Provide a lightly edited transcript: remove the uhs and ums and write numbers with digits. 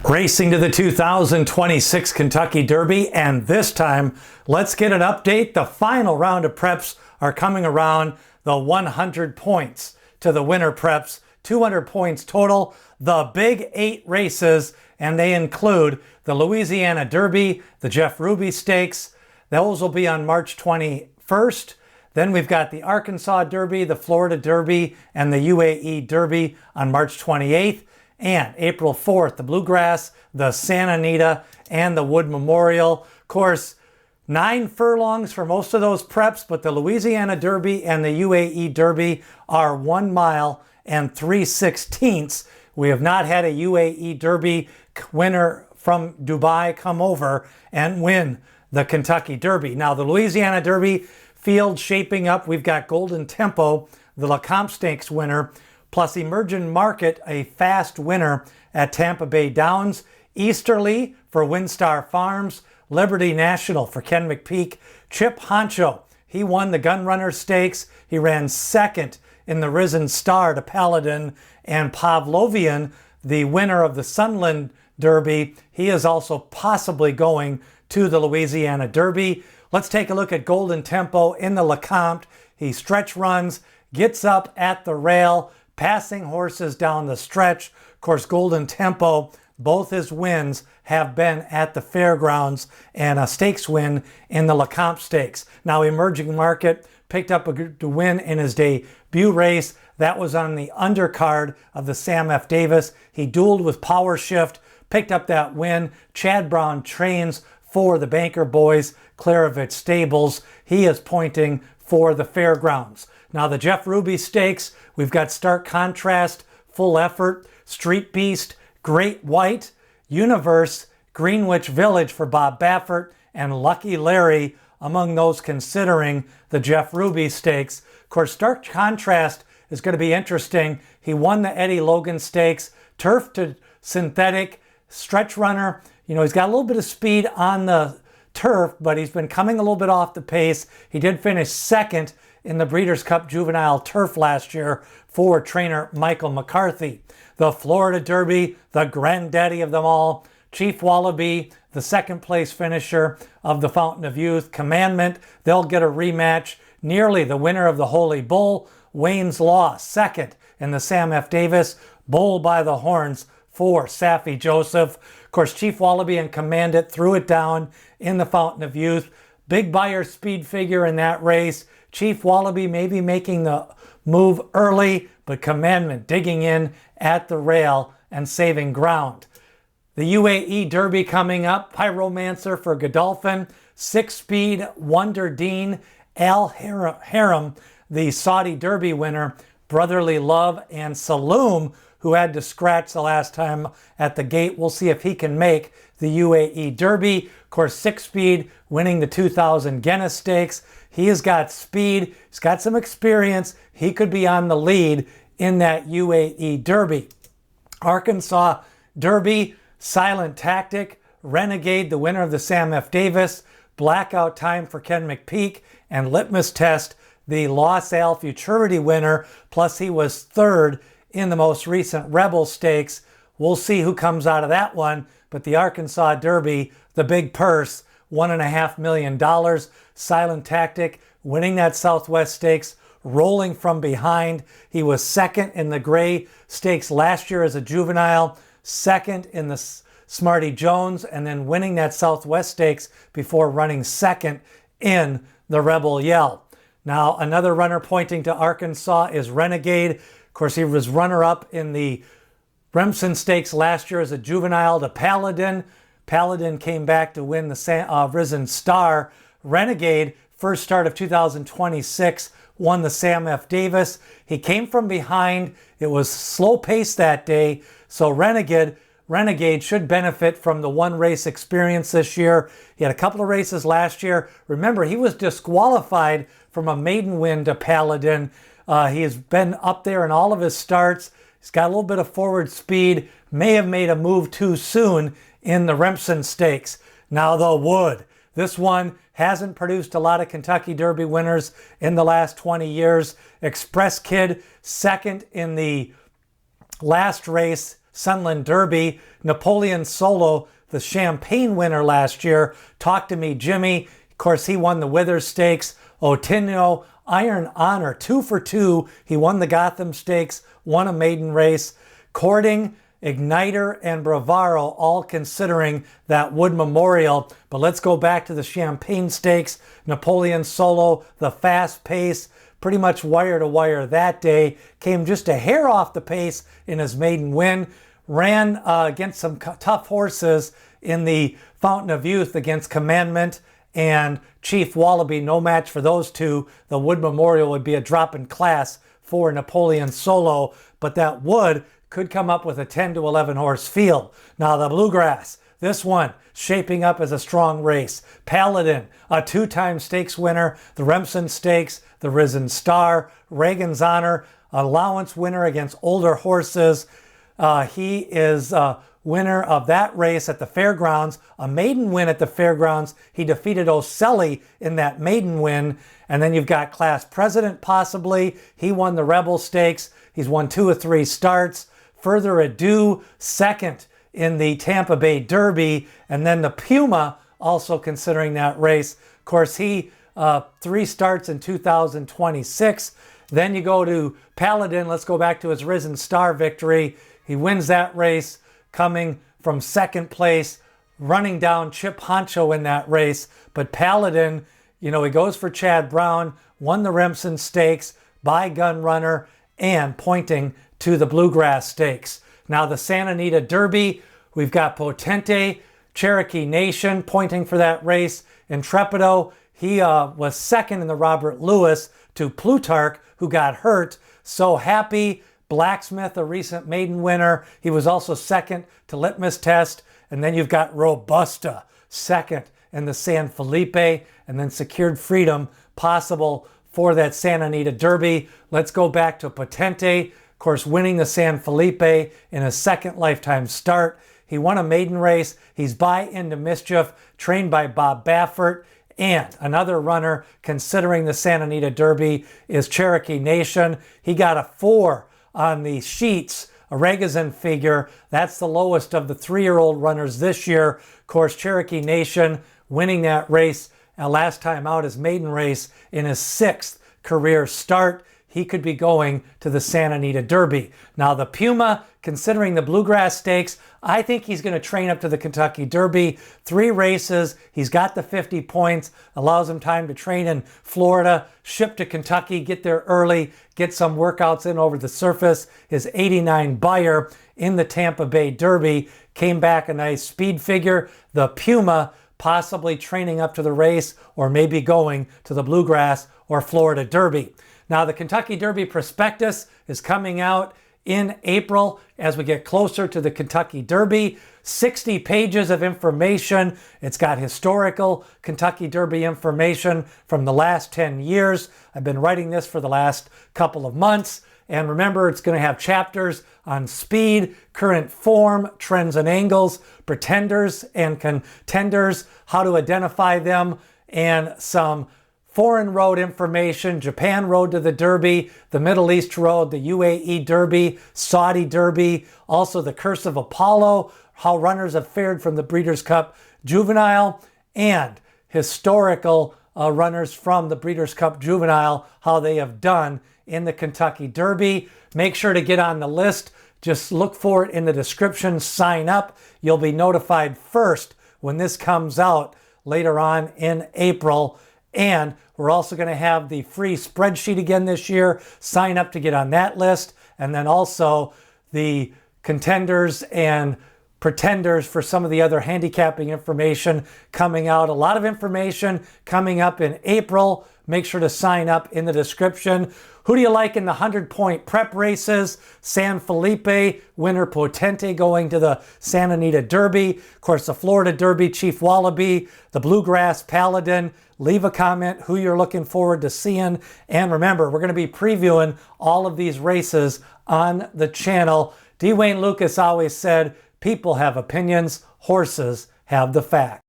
Racing to the 2026 Kentucky Derby, and this time, let's get an update. The final round of preps are coming around. The 100 points to the winter preps, 200 points total. The big 8 races, and they include the Louisiana Derby, the Jeff Ruby Stakes. Those will be on March 21st. Then we've got the Arkansas Derby, the Florida Derby, and the UAE Derby on March 28th. And April 4th, the Bluegrass, the Santa Anita, and the Wood Memorial. Of course, 9 furlongs for most of those preps, but the Louisiana Derby and the UAE Derby are 1 mile and 3/16. We have not had a UAE Derby winner from Dubai come over and win the Kentucky Derby. Now, the Louisiana Derby field shaping up. We've got Golden Tempo, the LeCompte Stakes winner, plus Emerging Market, a fast winner at Tampa Bay Downs. Easterly for Windstar Farms. Liberty National for Ken McPeek. Chip Honcho, he won the Gunrunner Stakes. He ran second in the Risen Star to Paladin. And Pavlovian, the winner of the Sunland Derby, he is also possibly going to the Louisiana Derby. Let's take a look at Golden Tempo in the LeCompte. He stretch runs, gets up at the rail, passing horses down the stretch. Of course, Golden Tempo, both his wins have been at the fairgrounds and a stakes win in the LeCompte Stakes. Now, Emerging Market picked up a win in his debut race. That was on the undercard of the Sam F. Davis. He dueled with Power Shift, picked up that win. Chad Brown trains for the Banker Boys, Claravich Stables. He is pointing for the fairgrounds. Now, the Jeff Ruby Stakes, we've got Stark Contrast, Full Effort, Street Beast, Great White, Universe, Greenwich Village for Bob Baffert, and Lucky Larry among those considering the Jeff Ruby Stakes. Of course, Stark Contrast is going to be interesting. He won the Eddie Logan Stakes, turf to synthetic, stretch runner. You know, he's got a little bit of speed on the turf, but he's been coming a little bit off the pace. He did finish second in the Breeders' Cup Juvenile Turf last year for trainer Michael McCarthy. The Florida Derby, the granddaddy of them all, Chief Wallaby, the second place finisher of the Fountain of Youth. Commandment, they'll get a rematch. Nearly the winner of the Holy Bull, Wayne's Law, second in the Sam F. Davis. Bull by the horns for Saffie Joseph. Of course, Chief Wallaby and Commandant threw it down in the Fountain of Youth. Big Buyer speed figure in that race. Chief Wallaby maybe making the move early, but Commandment digging in at the rail and saving ground. The UAE Derby coming up. Pyromancer for Godolphin. 6-speed Wonder Dean. Al Haram, the Saudi Derby winner. Brotherly Love and Saloom, who had to scratch the last time at the gate. We'll see if he can make the UAE Derby. Of course, 6-speed winning the 2000 Guinness Stakes. He has got speed. He's got some experience. He could be on the lead in that UAE Derby. Arkansas Derby, Silent Tactic, Renegade, the winner of the Sam F. Davis, Blackout Time for Ken McPeek, and Litmus Test, the Los Al Futurity winner, plus he was third in the most recent Rebel Stakes. We'll see who comes out of that one, but the Arkansas Derby, the big purse, $1.5 million. Silent Tactic winning that Southwest Stakes, rolling from behind. He was second in the Gray Stakes last year as a juvenile, second in the Smarty Jones, and then winning that Southwest Stakes before running second in the Rebel Yell. Now, another runner pointing to Arkansas is Renegade. Of course, he was runner-up in the Remsen Stakes last year as a juvenile to Paladin. Paladin came back to win the Risen Star. Renegade, first start of 2026, won the Sam F. Davis. He came from behind. It was slow pace that day, so Renegade should benefit from the one race experience this year. He had a couple of races last year. Remember, he was disqualified from a maiden win to Paladin. He has been up there in all of his starts. He's got a little bit of forward speed. May have made a move too soon in the Remsen Stakes. Now the Wood. This one hasn't produced a lot of Kentucky Derby winners in the last 20 years. Express Kid, second in the last race Sunland Derby. Napoleon Solo, the Champagne winner last year. Talk to Me Jimmy. Of course, he won the Withers Stakes. Otinio, Iron Honor, 2 for 2. He won the Gotham Stakes, won a maiden race. Courting, Igniter, and Bravaro, all considering that Wood Memorial. But let's go back to the Champagne Stakes. Napoleon Solo, the fast pace, pretty much wire to wire that day. Came just a hair off the pace in his maiden win. Ran against some tough horses in the Fountain of Youth against Commandment and Chief Wallaby. No match for those two. The Wood Memorial would be a drop in class for Napoleon Solo, but that Wood could come up with a 10 to 11 horse field. Now the Bluegrass, this one shaping up as a strong race. Paladin, a 2-time stakes winner. The Remsen Stakes, the Risen Star. Reagan's Honor, allowance winner against older horses. He is winner of that race at the Fairgrounds, a maiden win at the Fairgrounds. He defeated O'Selly in that maiden win. And then you've got Class President possibly. He won the Rebel Stakes. He's won 2 of 3 starts. Further Ado, second in the Tampa Bay Derby. And then the Puma, also considering that race. Of course, he 3 starts in 2026. Then you go to Paladin. Let's go back to his Risen Star victory. He wins that race, coming from second place, running down Chip Honcho in that race. But Paladin, he goes for Chad Brown, won the Remsen Stakes by Gun Runner, and pointing to the Bluegrass Stakes. Now the Santa Anita Derby, we've got Potente, Cherokee Nation pointing for that race. Intrepido, he was second in the Robert Lewis to Plutarch, who got hurt. So Happy, Blacksmith, a recent maiden winner. He was also second to Litmus Test. And then you've got Robusta, second in the San Felipe, and then Secured Freedom, possible for that Santa Anita Derby. Let's go back to Potente, of course, winning the San Felipe in his second lifetime start. He won a maiden race. He's by Into Mischief, trained by Bob Baffert. And another runner, considering the Santa Anita Derby, is Cherokee Nation. He got a 4 on the sheets, a Regazin figure. That's the lowest of the 3-year-old runners this year. Of course, Cherokee Nation winning that race last time out, his maiden race, in his 6th career start. He could be going to the Santa Anita Derby. Now the Puma, considering the Bluegrass Stakes, I think he's going to train up to the Kentucky Derby. 3 races, he's got the 50 points, allows him time to train in Florida, ship to Kentucky, get there early, get some workouts in over the surface. His 89 buyer in the Tampa Bay Derby came back a nice speed figure. The Puma possibly training up to the race, or maybe going to the Bluegrass or Florida Derby. Now the Kentucky Derby prospectus is coming out in April as we get closer to the Kentucky Derby. 60 pages of information. It's got historical Kentucky Derby information from the last 10 years. I've been writing this for the last couple of months. And remember, it's going to have chapters on speed, current form, trends and angles, pretenders and contenders, how to identify them, and some foreign road information, Japan Road to the Derby, the Middle East Road, the UAE Derby, Saudi Derby, also the Curse of Apollo, how runners have fared from the Breeders' Cup Juvenile, and historical runners from the Breeders' Cup Juvenile, how they have done in the Kentucky Derby. Make sure to get on the list. Just look for it in the description. Sign up. You'll be notified first when this comes out later on in April. And we're also going to have the free spreadsheet again this year. Sign up to get on that list. And then also the contenders and pretenders for some of the other handicapping information coming out. A lot of information coming up in April. Make sure to sign up in the description. Who do you like in the 100-point prep races? San Felipe, winner Potente going to the Santa Anita Derby. Of course, the Florida Derby, Chief Wallaby. The Bluegrass Paladin. Leave a comment who you're looking forward to seeing. And remember, we're going to be previewing all of these races on the channel. D. Wayne Lucas always said, people have opinions, horses have the facts.